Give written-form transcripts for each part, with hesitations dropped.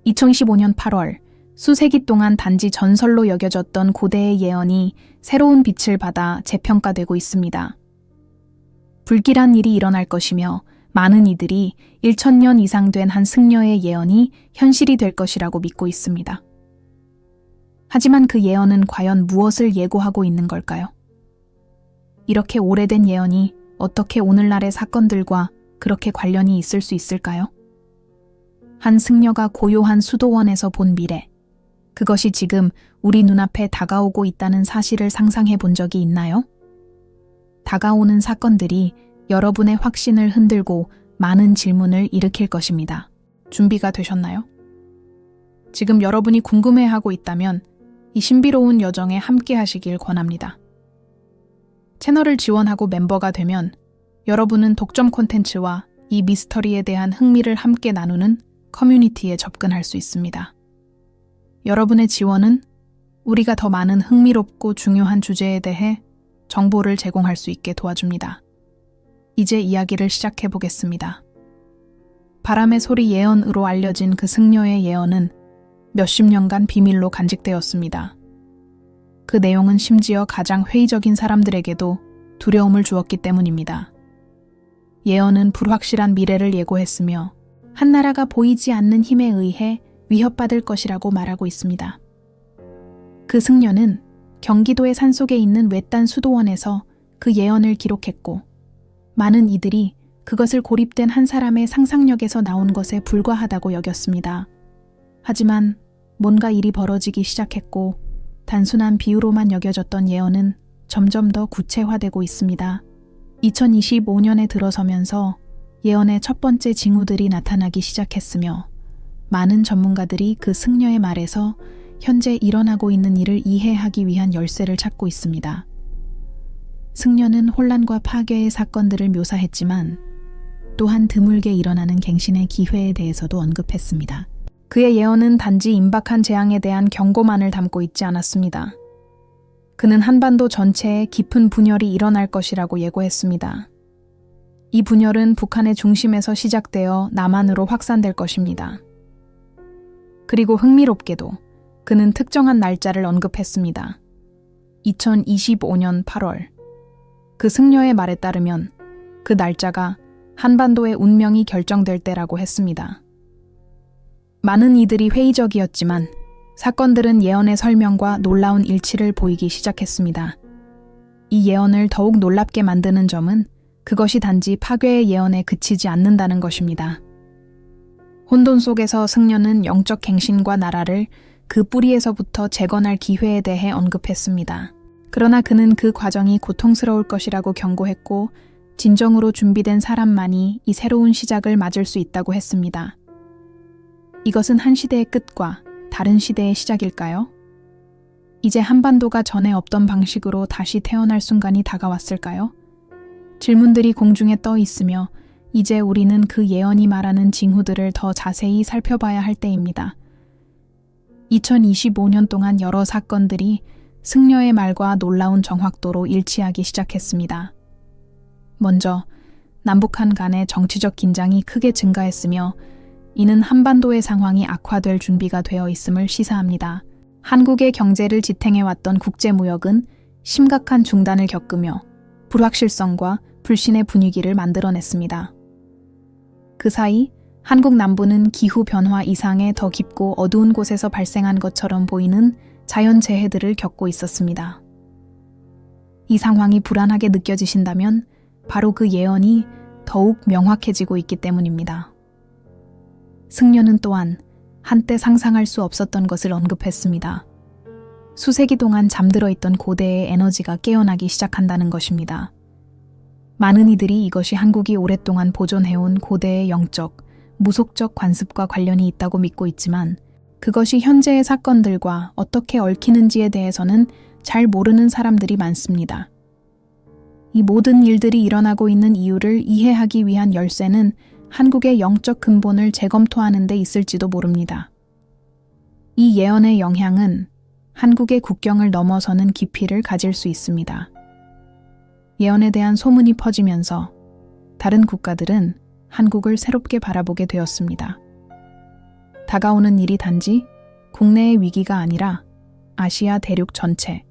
2015년 8월, 수세기 동안 단지 전설로 여겨졌던 고대의 예언이 새로운 빛을 받아 재평가되고 있습니다. 불길한 일이 일어날 것이며 많은 이들이 1000년 이상 된 한 승려의 예언이 현실이 될 것이라고 믿고 있습니다. 하지만 그 예언은 과연 무엇을 예고하고 있는 걸까요? 이렇게 오래된 예언이 어떻게 오늘날의 사건들과 그렇게 관련이 있을 수 있을까요? 한 승려가 고요한 수도원에서 본 미래, 그것이 지금 우리 눈앞에 다가오고 있다는 사실을 상상해 본 적이 있나요? 다가오는 사건들이 여러분의 확신을 흔들고 많은 질문을 일으킬 것입니다. 준비가 되셨나요? 지금 여러분이 궁금해하고 있다면 이 신비로운 여정에 함께 하시길 권합니다. 채널을 지원하고 멤버가 되면 여러분은 독점 콘텐츠와 이 미스터리에 대한 흥미를 함께 나누는 커뮤니티에 접근할 수 있습니다. 여러분의 지원은 우리가 더 많은 흥미롭고 중요한 주제에 대해 정보를 제공할 수 있게 도와줍니다. 이제 이야기를 시작해 보겠습니다. 바람의 소리 예언으로 알려진 그 승려의 예언은 몇십 년간 비밀로 간직되었습니다. 그 내용은 심지어 가장 회의적인 사람들에게도 두려움을 주었기 때문입니다. 예언은 불확실한 미래를 예고했으며 한 나라가 보이지 않는 힘에 의해 위협받을 것이라고 말하고 있습니다. 그 승려는 경기도의 산속에 있는 외딴 수도원에서 그 예언을 기록했고 많은 이들이 그것을 고립된 한 사람의 상상력에서 나온 것에 불과하다고 여겼습니다. 하지만 뭔가 일이 벌어지기 시작했고 단순한 비유로만 여겨졌던 예언은 점점 더 구체화되고 있습니다. 2025년에 들어서면서 예언의 첫 번째 징후들이 나타나기 시작했으며 많은 전문가들이 그 승려의 말에서 현재 일어나고 있는 일을 이해하기 위한 열쇠를 찾고 있습니다. 승려는 혼란과 파괴의 사건들을 묘사했지만 또한 드물게 일어나는 갱신의 기회에 대해서도 언급했습니다. 그의 예언은 단지 임박한 재앙에 대한 경고만을 담고 있지 않았습니다. 그는 한반도 전체에 깊은 분열이 일어날 것이라고 예고했습니다. 이 분열은 북한의 중심에서 시작되어 남한으로 확산될 것입니다. 그리고 흥미롭게도 그는 특정한 날짜를 언급했습니다. 2025년 8월. 그 승려의 말에 따르면 그 날짜가 한반도의 운명이 결정될 때라고 했습니다. 많은 이들이 회의적이었지만 사건들은 예언의 설명과 놀라운 일치를 보이기 시작했습니다. 이 예언을 더욱 놀랍게 만드는 점은 그것이 단지 파괴의 예언에 그치지 않는다는 것입니다. 혼돈 속에서 승려는 영적 갱신과 나라를 그 뿌리에서부터 재건할 기회에 대해 언급했습니다. 그러나 그는 그 과정이 고통스러울 것이라고 경고했고 진정으로 준비된 사람만이 이 새로운 시작을 맞을 수 있다고 했습니다. 이것은 한 시대의 끝과 다른 시대의 시작일까요? 이제 한반도가 전에 없던 방식으로 다시 태어날 순간이 다가왔을까요? 질문들이 공중에 떠 있으며 이제 우리는 그 예언이 말하는 징후들을 더 자세히 살펴봐야 할 때입니다. 2025년 동안 여러 사건들이 승려의 말과 놀라운 정확도로 일치하기 시작했습니다. 먼저 남북한 간의 정치적 긴장이 크게 증가했으며 이는 한반도의 상황이 악화될 준비가 되어 있음을 시사합니다. 한국의 경제를 지탱해왔던 국제무역은 심각한 중단을 겪으며 불확실성과 불신의 분위기를 만들어냈습니다. 그 사이 한국 남부는 기후변화 이상의 더 깊고 어두운 곳에서 발생한 것처럼 보이는 자연재해들을 겪고 있었습니다. 이 상황이 불안하게 느껴지신다면 바로 그 예언이 더욱 명확해지고 있기 때문입니다. 승려는 또한 한때 상상할 수 없었던 것을 언급했습니다. 수세기 동안 잠들어 있던 고대의 에너지가 깨어나기 시작한다는 것입니다. 많은 이들이 이것이 한국이 오랫동안 보존해온 고대의 영적, 무속적 관습과 관련이 있다고 믿고 있지만 그것이 현재의 사건들과 어떻게 얽히는지에 대해서는 잘 모르는 사람들이 많습니다. 이 모든 일들이 일어나고 있는 이유를 이해하기 위한 열쇠는 한국의 영적 근본을 재검토하는 데 있을지도 모릅니다. 이 예언의 영향은 한국의 국경을 넘어서는 깊이를 가질 수 있습니다. 예언에 대한 소문이 퍼지면서 다른 국가들은 한국을 새롭게 바라보게 되었습니다. 다가오는 일이 단지 국내의 위기가 아니라 아시아 대륙 전체,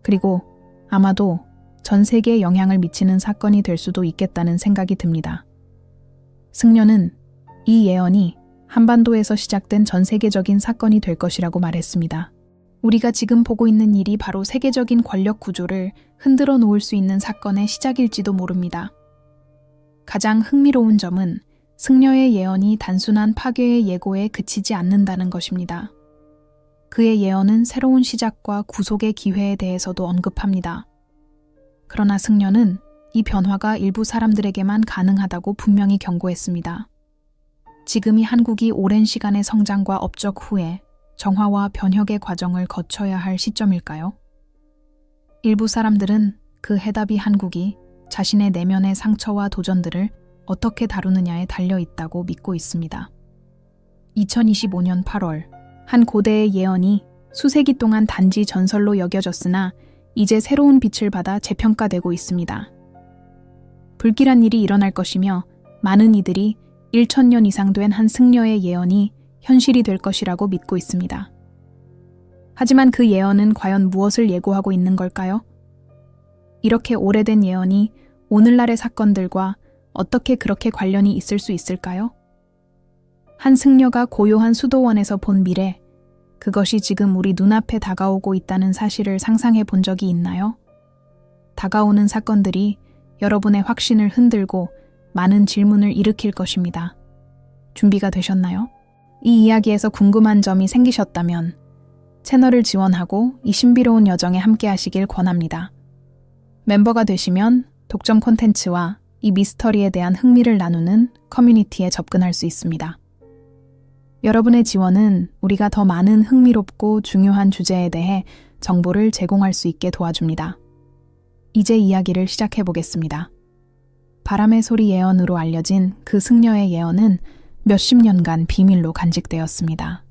그리고 아마도 전 세계에 영향을 미치는 사건이 될 수도 있겠다는 생각이 듭니다. 승려는 이 예언이 한반도에서 시작된 전 세계적인 사건이 될 것이라고 말했습니다. 우리가 지금 보고 있는 일이 바로 세계적인 권력 구조를 흔들어 놓을 수 있는 사건의 시작일지도 모릅니다. 가장 흥미로운 점은 승려의 예언이 단순한 파괴의 예고에 그치지 않는다는 것입니다. 그의 예언은 새로운 시작과 구속의 기회에 대해서도 언급합니다. 그러나 승려는 이 변화가 일부 사람들에게만 가능하다고 분명히 경고했습니다. 지금이 한국이 오랜 시간의 성장과 업적 후에 정화와 변혁의 과정을 거쳐야 할 시점일까요? 일부 사람들은 그 해답이 한국이 자신의 내면의 상처와 도전들을 어떻게 다루느냐에 달려 있다고 믿고 있습니다. 2025년 8월, 한 고대의 예언이 수세기 동안 단지 전설로 여겨졌으나 이제 새로운 빛을 받아 재평가되고 있습니다. 불길한 일이 일어날 것이며 많은 이들이 1000년 이상 된 한 승려의 예언이 현실이 될 것이라고 믿고 있습니다. 하지만 그 예언은 과연 무엇을 예고하고 있는 걸까요? 이렇게 오래된 예언이 오늘날의 사건들과 어떻게 그렇게 관련이 있을 수 있을까요? 한 승려가 고요한 수도원에서 본 미래, 그것이 지금 우리 눈앞에 다가오고 있다는 사실을 상상해 본 적이 있나요? 다가오는 사건들이 여러분의 확신을 흔들고 많은 질문을 일으킬 것입니다. 준비가 되셨나요? 이 이야기에서 궁금한 점이 생기셨다면 채널을 지원하고 이 신비로운 여정에 함께 하시길 권합니다. 멤버가 되시면 독점 콘텐츠와 이 미스터리에 대한 흥미를 나누는 커뮤니티에 접근할 수 있습니다. 여러분의 지원은 우리가 더 많은 흥미롭고 중요한 주제에 대해 정보를 제공할 수 있게 도와줍니다. 이제 이야기를 시작해 보겠습니다. 바람의 소리 예언으로 알려진 그 승려의 예언은 몇십 년간 비밀로 간직되었습니다.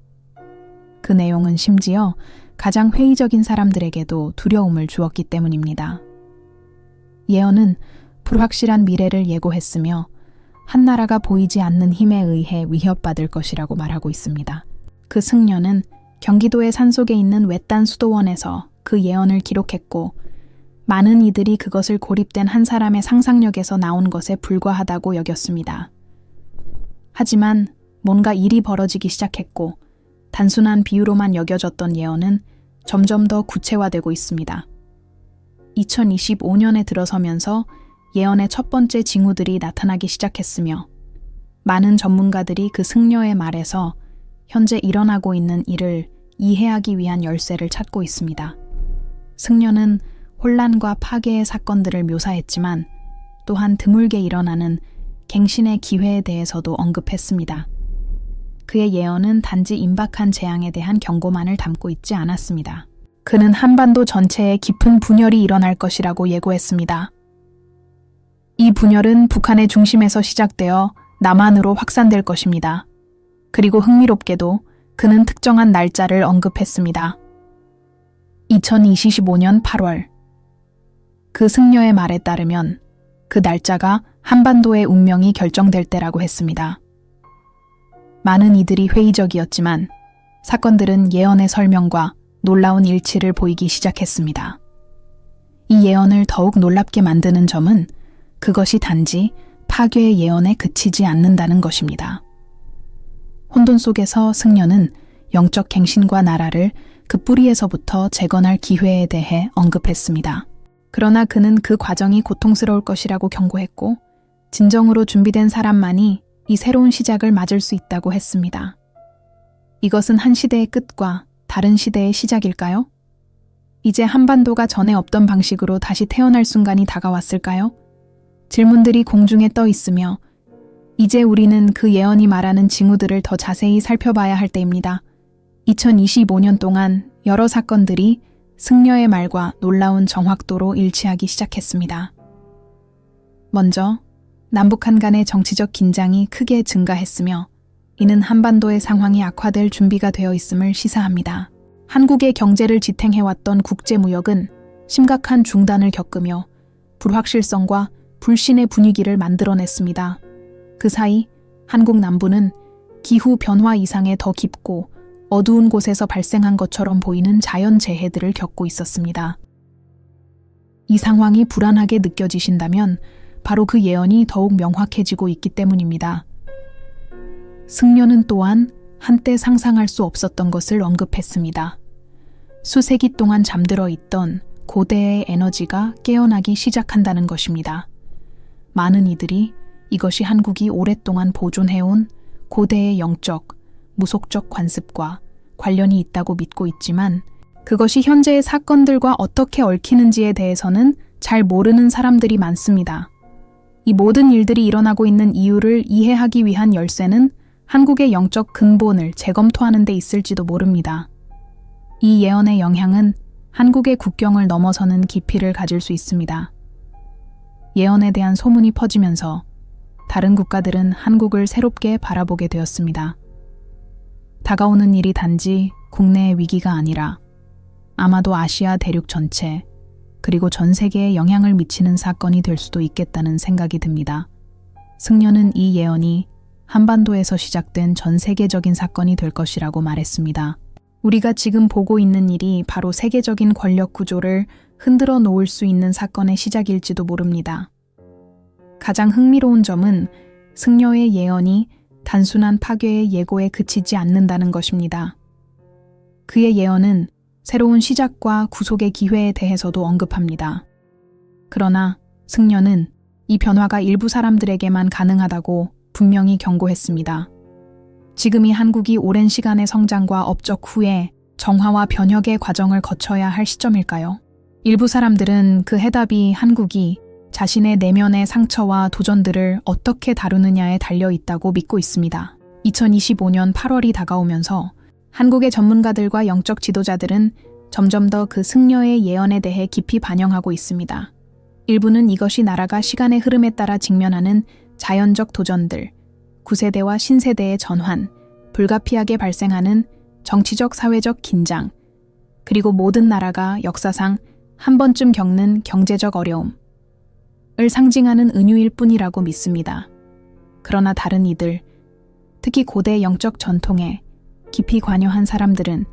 그 내용은 심지어 가장 회의적인 사람들에게도 두려움을 주었기 때문입니다. 예언은 불확실한 미래를 예고했으며 한 나라가 보이지 않는 힘에 의해 위협받을 것이라고 말하고 있습니다. 그 승려는 경기도의 산속에 있는 외딴 수도원에서 그 예언을 기록했고 많은 이들이 그것을 고립된 한 사람의 상상력에서 나온 것에 불과하다고 여겼습니다. 하지만 뭔가 일이 벌어지기 시작했고 단순한 비유로만 여겨졌던 예언은 점점 더 구체화되고 있습니다. 2025년에 들어서면서 예언의 첫 번째 징후들이 나타나기 시작했으며 많은 전문가들이 그 승려의 말에서 현재 일어나고 있는 일을 이해하기 위한 열쇠를 찾고 있습니다. 승려는 혼란과 파괴의 사건들을 묘사했지만 또한 드물게 일어나는 갱신의 기회에 대해서도 언급했습니다. 그의 예언은 단지 임박한 재앙에 대한 경고만을 담고 있지 않았습니다. 그는 한반도 전체에 깊은 분열이 일어날 것이라고 예고했습니다. 이 분열은 북한의 중심에서 시작되어 남한으로 확산될 것입니다. 그리고 흥미롭게도 그는 특정한 날짜를 언급했습니다. 2025년 8월. 그 승려의 말에 따르면 그 날짜가 한반도의 운명이 결정될 때라고 했습니다. 많은 이들이 회의적이었지만 사건들은 예언의 설명과 놀라운 일치를 보이기 시작했습니다. 이 예언을 더욱 놀랍게 만드는 점은 그것이 단지 파괴의 예언에 그치지 않는다는 것입니다. 혼돈 속에서 승려는 영적 갱신과 나라를 그 뿌리에서부터 재건할 기회에 대해 언급했습니다. 그러나 그는 그 과정이 고통스러울 것이라고 경고했고 진정으로 준비된 사람만이 이 새로운 시작을 맞을 수 있다고 했습니다. 이것은 한 시대의 끝과 다른 시대의 시작일까요? 이제 한반도가 전에 없던 방식으로 다시 태어날 순간이 다가왔을까요? 질문들이 공중에 떠 있으며 이제 우리는 그 예언이 말하는 징후들을 더 자세히 살펴봐야 할 때입니다. 2025년 동안 여러 사건들이 승려의 말과 놀라운 정확도로 일치하기 시작했습니다. 먼저 남북한 간의 정치적 긴장이 크게 증가했으며 이는 한반도의 상황이 악화될 준비가 되어 있음을 시사합니다. 한국의 경제를 지탱해왔던 국제무역은 심각한 중단을 겪으며 불확실성과 불신의 분위기를 만들어냈습니다. 그 사이 한국 남부는 기후 변화 이상의 더 깊고 어두운 곳에서 발생한 것처럼 보이는 자연재해들을 겪고 있었습니다. 이 상황이 불안하게 느껴지신다면 바로 그 예언이 더욱 명확해지고 있기 때문입니다. 승려는 또한 한때 상상할 수 없었던 것을 언급했습니다. 수세기 동안 잠들어 있던 고대의 에너지가 깨어나기 시작한다는 것입니다. 많은 이들이 이것이 한국이 오랫동안 보존해온 고대의 영적, 무속적 관습과 관련이 있다고 믿고 있지만 그것이 현재의 사건들과 어떻게 얽히는지에 대해서는 잘 모르는 사람들이 많습니다. 이 모든 일들이 일어나고 있는 이유를 이해하기 위한 열쇠는 한국의 영적 근본을 재검토하는 데 있을지도 모릅니다. 이 예언의 영향은 한국의 국경을 넘어서는 깊이를 가질 수 있습니다. 예언에 대한 소문이 퍼지면서 다른 국가들은 한국을 새롭게 바라보게 되었습니다. 다가오는 일이 단지 국내의 위기가 아니라 아마도 아시아 대륙 전체 그리고 전 세계에 영향을 미치는 사건이 될 수도 있겠다는 생각이 듭니다. 승려는 이 예언이 한반도에서 시작된 전 세계적인 사건이 될 것이라고 말했습니다. 우리가 지금 보고 있는 일이 바로 세계적인 권력 구조를 흔들어 놓을 수 있는 사건의 시작일지도 모릅니다. 가장 흥미로운 점은 승려의 예언이 단순한 파괴의 예고에 그치지 않는다는 것입니다. 그의 예언은 새로운 시작과 구속의 기회에 대해서도 언급합니다. 그러나 승려는 이 변화가 일부 사람들에게만 가능하다고 분명히 경고했습니다. 지금이 한국이 오랜 시간의 성장과 업적 후에 정화와 변혁의 과정을 거쳐야 할 시점일까요? 일부 사람들은 그 해답이 한국이 자신의 내면의 상처와 도전들을 어떻게 다루느냐에 달려 있다고 믿고 있습니다. 2025년 8월이 다가오면서 한국의 전문가들과 영적 지도자들은 점점 더 그 승려의 예언에 대해 깊이 반영하고 있습니다. 일부는 이것이 나라가 시간의 흐름에 따라 직면하는 자연적 도전들, 구세대와 신세대의 전환, 불가피하게 발생하는 정치적 사회적 긴장, 그리고 모든 나라가 역사상 한 번쯤 겪는 경제적 어려움을 상징하는 은유일 뿐이라고 믿습니다. 그러나 다른 이들, 특히 고대 영적 전통에 깊이 관여한 사람들은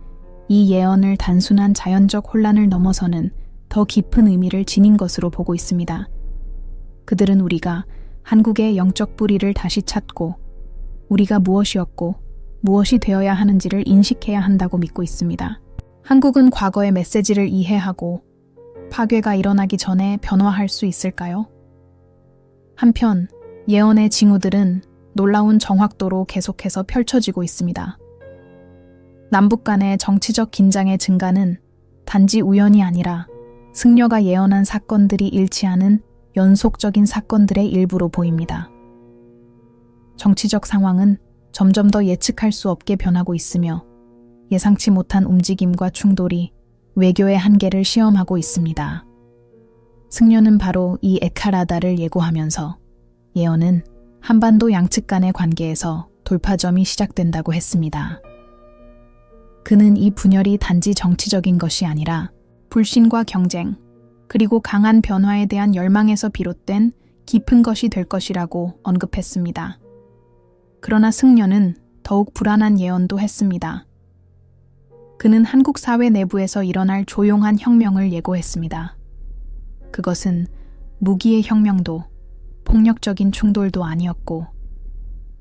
이 예언을 단순한 자연적 혼란을 넘어서는 더 깊은 의미를 지닌 것으로 보고 있습니다. 그들은 우리가 한국의 영적 뿌리를 다시 찾고 우리가 무엇이었고 무엇이 되어야 하는지를 인식해야 한다고 믿고 있습니다. 한국은 과거의 메시지를 이해하고 파괴가 일어나기 전에 변화할 수 있을까요? 한편 예언의 징후들은 놀라운 정확도로 계속해서 펼쳐지고 있습니다. 남북 간의 정치적 긴장의 증가는 단지 우연이 아니라 승려가 예언한 사건들이 일치하는 연속적인 사건들의 일부로 보입니다. 정치적 상황은 점점 더 예측할 수 없게 변하고 있으며 예상치 못한 움직임과 충돌이 외교의 한계를 시험하고 있습니다. 승려는 바로 이 에카라다를 예고하면서 예언은 한반도 양측 간의 관계에서 돌파점이 시작된다고 했습니다. 그는 이 분열이 단지 정치적인 것이 아니라 불신과 경쟁, 그리고 강한 변화에 대한 열망에서 비롯된 깊은 것이 될 것이라고 언급했습니다. 그러나 승려는 더욱 불안한 예언도 했습니다. 그는 한국 사회 내부에서 일어날 조용한 혁명을 예고했습니다. 그것은 무기의 혁명도 폭력적인 충돌도 아니었고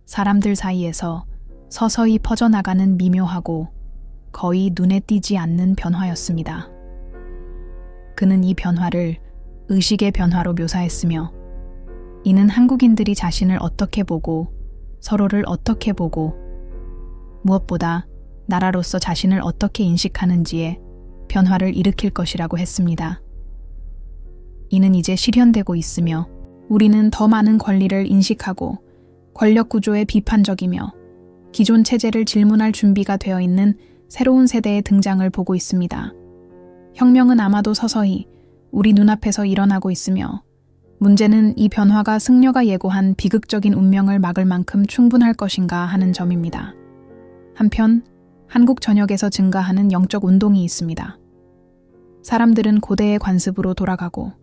사람들 사이에서 서서히 퍼져나가는 미묘하고 거의 눈에 띄지 않는 변화였습니다. 그는 이 변화를 의식의 변화로 묘사했으며 이는 한국인들이 자신을 어떻게 보고 서로를 어떻게 보고 무엇보다 나라로서 자신을 어떻게 인식하는지에 변화를 일으킬 것이라고 했습니다. 이는 이제 실현되고 있으며 우리는 더 많은 권리를 인식하고 권력 구조에 비판적이며 기존 체제를 질문할 준비가 되어 있는 새로운 세대의 등장을 보고 있습니다. 혁명은 아마도 서서히 우리 눈앞에서 일어나고 있으며 문제는 이 변화가 승려가 예고한 비극적인 운명을 막을 만큼 충분할 것인가 하는 점입니다. 한편 한국 전역에서 증가하는 영적 운동이 있습니다. 사람들은 고대의 관습으로 돌아가고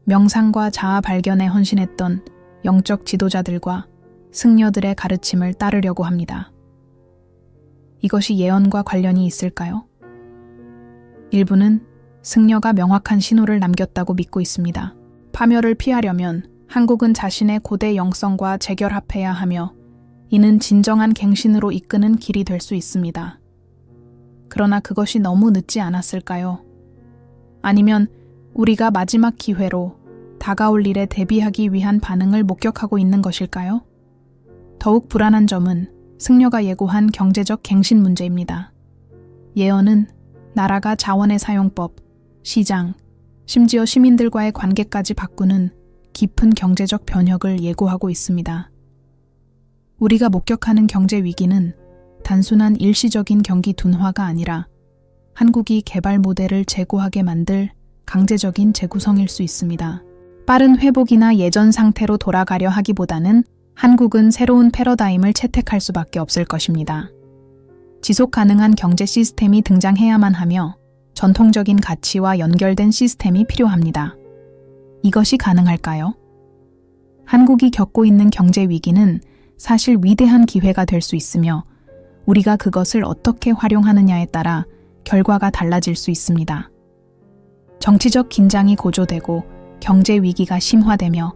명상과 자아 발견에 헌신했던 영적 지도자들과 승려들의 가르침을 따르려고 합니다. 이것이 예언과 관련이 있을까요? 일부는 승려가 명확한 신호를 남겼다고 믿고 있습니다. 파멸을 피하려면 한국은 자신의 고대 영성과 재결합해야 하며 이는 진정한 갱신으로 이끄는 길이 될 수 있습니다. 그러나 그것이 너무 늦지 않았을까요? 아니면 우리가 마지막 기회로 다가올 일에 대비하기 위한 반응을 목격하고 있는 것일까요? 더욱 불안한 점은 승려가 예고한 경제적 갱신 문제입니다. 예언은 나라가 자원의 사용법, 시장, 심지어 시민들과의 관계까지 바꾸는 깊은 경제적 변혁을 예고하고 있습니다. 우리가 목격하는 경제 위기는 단순한 일시적인 경기 둔화가 아니라 한국이 개발 모델을 재고하게 만들 강제적인 재구성일 수 있습니다. 빠른 회복이나 예전 상태로 돌아가려 하기보다는 한국은 새로운 패러다임을 채택할 수밖에 없을 것입니다. 지속 가능한 경제 시스템이 등장해야만 하며 전통적인 가치와 연결된 시스템이 필요합니다. 이것이 가능할까요? 한국이 겪고 있는 경제 위기는 사실 위대한 기회가 될 수 있으며 우리가 그것을 어떻게 활용하느냐에 따라 결과가 달라질 수 있습니다. 정치적 긴장이 고조되고 경제 위기가 심화되며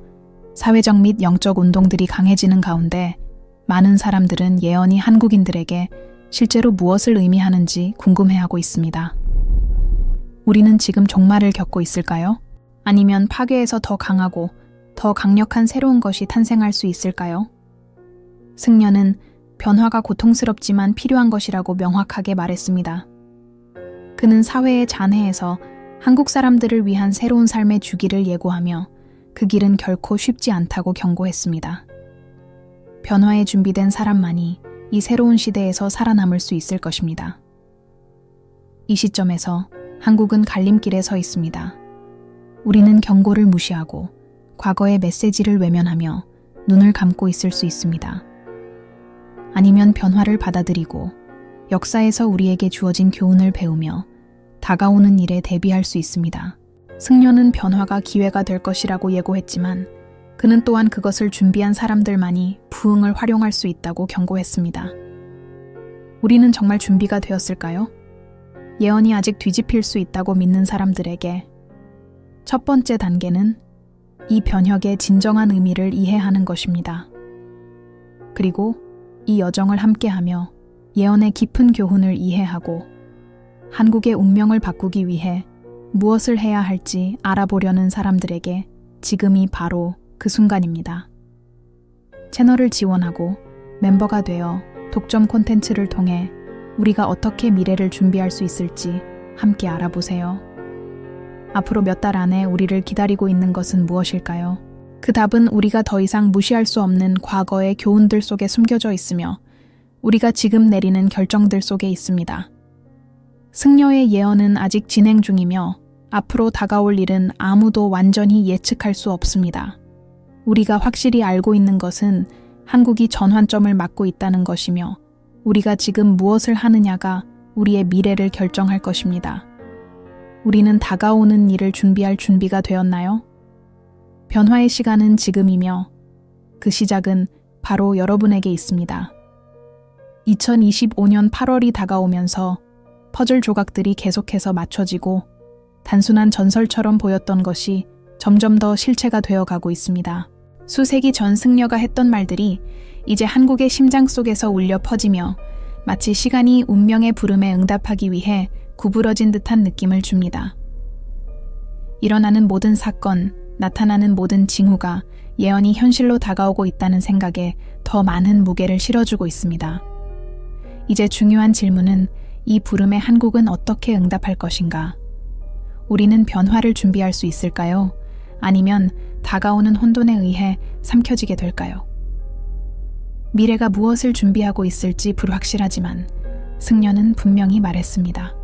사회적 및 영적 운동들이 강해지는 가운데 많은 사람들은 예언이 한국인들에게 실제로 무엇을 의미하는지 궁금해하고 있습니다. 우리는 지금 종말을 겪고 있을까요? 아니면 파괴에서 더 강하고 더 강력한 새로운 것이 탄생할 수 있을까요? 승려는 변화가 고통스럽지만 필요한 것이라고 명확하게 말했습니다. 그는 사회의 잔해에서 한국 사람들을 위한 새로운 삶의 주기를 예고하며 그 길은 결코 쉽지 않다고 경고했습니다. 변화에 준비된 사람만이 이 새로운 시대에서 살아남을 수 있을 것입니다. 이 시점에서 한국은 갈림길에 서 있습니다. 우리는 경고를 무시하고 과거의 메시지를 외면하며 눈을 감고 있을 수 있습니다. 아니면 변화를 받아들이고 역사에서 우리에게 주어진 교훈을 배우며 다가오는 일에 대비할 수 있습니다. 승려는 변화가 기회가 될 것이라고 예고했지만 그는 또한 그것을 준비한 사람들만이 부흥을 활용할 수 있다고 경고했습니다. 우리는 정말 준비가 되었을까요? 예언이 아직 뒤집힐 수 있다고 믿는 사람들에게 첫 번째 단계는 이 변혁의 진정한 의미를 이해하는 것입니다. 그리고 이 여정을 함께하며 예언의 깊은 교훈을 이해하고 한국의 운명을 바꾸기 위해 무엇을 해야 할지 알아보려는 사람들에게 지금이 바로 그 순간입니다. 채널을 지원하고 멤버가 되어 독점 콘텐츠를 통해 우리가 어떻게 미래를 준비할 수 있을지 함께 알아보세요. 앞으로 몇 달 안에 우리를 기다리고 있는 것은 무엇일까요? 그 답은 우리가 더 이상 무시할 수 없는 과거의 교훈들 속에 숨겨져 있으며 우리가 지금 내리는 결정들 속에 있습니다. 승려의 예언은 아직 진행 중이며 앞으로 다가올 일은 아무도 완전히 예측할 수 없습니다. 우리가 확실히 알고 있는 것은 한국이 전환점을 맞고 있다는 것이며 우리가 지금 무엇을 하느냐가 우리의 미래를 결정할 것입니다. 우리는 다가오는 일을 준비할 준비가 되었나요? 변화의 시간은 지금이며 그 시작은 바로 여러분에게 있습니다. 2025년 8월이 다가오면서 퍼즐 조각들이 계속해서 맞춰지고 단순한 전설처럼 보였던 것이 점점 더 실체가 되어가고 있습니다. 수세기 전 승려가 했던 말들이 이제 한국의 심장 속에서 울려 퍼지며 마치 시간이 운명의 부름에 응답하기 위해 구부러진 듯한 느낌을 줍니다. 일어나는 모든 사건, 나타나는 모든 징후가 예언이 현실로 다가오고 있다는 생각에 더 많은 무게를 실어주고 있습니다. 이제 중요한 질문은 이 부름에 한국은 어떻게 응답할 것인가? 우리는 변화를 준비할 수 있을까요? 아니면 다가오는 혼돈에 의해 삼켜지게 될까요? 미래가 무엇을 준비하고 있을지 불확실하지만 승려는 분명히 말했습니다.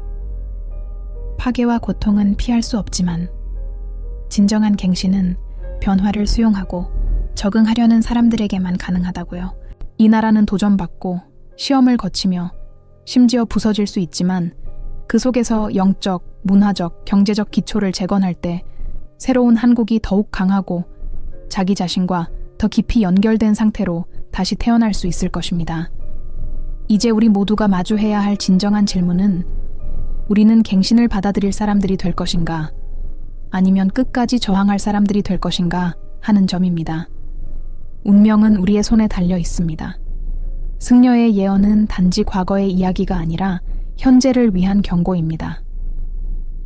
파괴와 고통은 피할 수 없지만 진정한 갱신은 변화를 수용하고 적응하려는 사람들에게만 가능하다고요. 이 나라는 도전받고 시험을 거치며 심지어 부서질 수 있지만 그 속에서 영적, 문화적, 경제적 기초를 재건할 때 새로운 한국이 더욱 강하고 자기 자신과 더 깊이 연결된 상태로 다시 태어날 수 있을 것입니다. 이제 우리 모두가 마주해야 할 진정한 질문은 우리는 갱신을 받아들일 사람들이 될 것인가? 아니면 끝까지 저항할 사람들이 될 것인가? 하는 점입니다. 운명은 우리의 손에 달려 있습니다. 승려의 예언은 단지 과거의 이야기가 아니라 현재를 위한 경고입니다.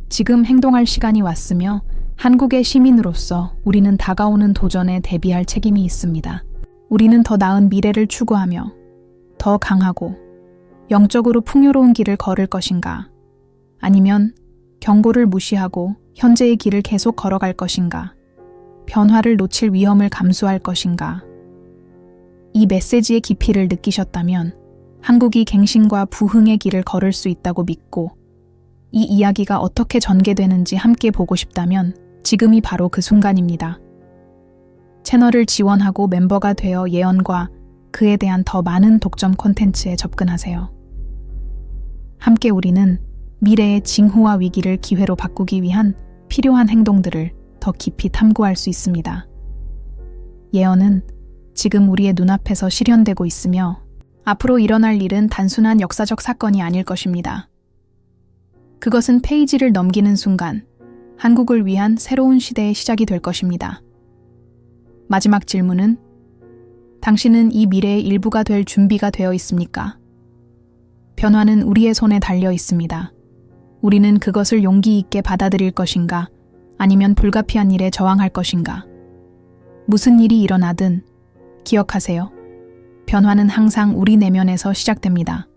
지금 행동할 시간이 왔으며 한국의 시민으로서 우리는 다가오는 도전에 대비할 책임이 있습니다. 우리는 더 나은 미래를 추구하며 더 강하고 영적으로 풍요로운 길을 걸을 것인가? 아니면 경고를 무시하고 현재의 길을 계속 걸어갈 것인가? 변화를 놓칠 위험을 감수할 것인가? 이 메시지의 깊이를 느끼셨다면 한국이 갱신과 부흥의 길을 걸을 수 있다고 믿고 이 이야기가 어떻게 전개되는지 함께 보고 싶다면 지금이 바로 그 순간입니다. 채널을 지원하고 멤버가 되어 예언과 그에 대한 더 많은 독점 콘텐츠에 접근하세요. 함께 우리는 미래의 징후와 위기를 기회로 바꾸기 위한 필요한 행동들을 더 깊이 탐구할 수 있습니다. 예언은 지금 우리의 눈앞에서 실현되고 있으며 앞으로 일어날 일은 단순한 역사적 사건이 아닐 것입니다. 그것은 페이지를 넘기는 순간 한국을 위한 새로운 시대의 시작이 될 것입니다. 마지막 질문은 당신은 이 미래의 일부가 될 준비가 되어 있습니까? 변화는 우리의 손에 달려 있습니다. 우리는 그것을 용기 있게 받아들일 것인가? 아니면 불가피한 일에 저항할 것인가? 무슨 일이 일어나든 기억하세요. 변화는 항상 우리 내면에서 시작됩니다.